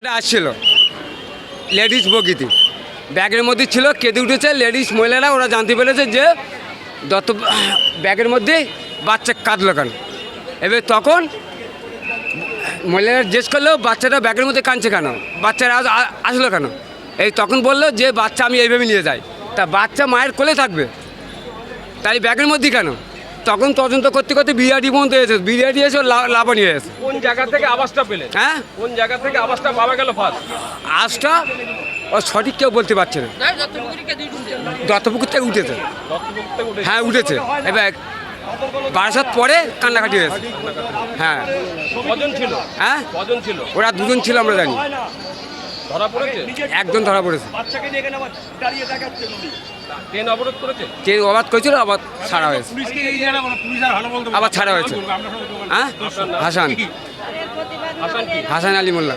এটা আসছিল লেডিস বগিতে ব্যাগের মধ্যে ছিল, কেঁদে উঠেছে লেডিস মহিলারা। ওরা জানতে পেরেছে যে দত্ত ব্যাগের মধ্যে বাচ্চা কাঁদলো কেন। এবার তখন মহিলারা জিজ্ঞেস করলো বাচ্চাটা ব্যাগের মধ্যে কাঁদছে কেন, বাচ্চারা আসলো কেন। এই তখন বললো যে বাচ্চা আমি এইভাবে নিয়ে যাই। তা বাচ্চা মায়ের কোলে থাকবে, তাই ব্যাগের মধ্যে কেন। তখন তদন্ত করতে করতে বিআরডি পর্যন্ত এসেছে, বিআরডি এসে লাভা নিয়ে এসেছে। কোন জায়গা থেকে আওয়াজটা পেলে? হ্যাঁ, কোন জায়গা থেকে আওয়াজটা পাওয়া গেল ফার্স্ট? আজটা ও সঠিক কেউ বলতে পারছে না। দত্তপুকুর থেকে উঠেছে। দত্তপুকুর থেকে উঠেছে। হ্যাঁ উঠেছে। এবার বারাসাত পরে কান্নাকাটি হয়েছে। হ্যাঁ। কজন ছিল? হ্যাঁ, কজন ছিল? ওরা দুজন ছিল আমরা জানি। ধরা পড়েছে? একজন ধরা পড়েছে। ট্রেন অবরোধ করেছে? ট্রেন অবাধ করেছিল, আবার ছাড়া হয়েছে। আবার ছাড়া হয়েছে। হ্যাঁ, হাসান হাসান কি? হাসান আলী মোল্লা।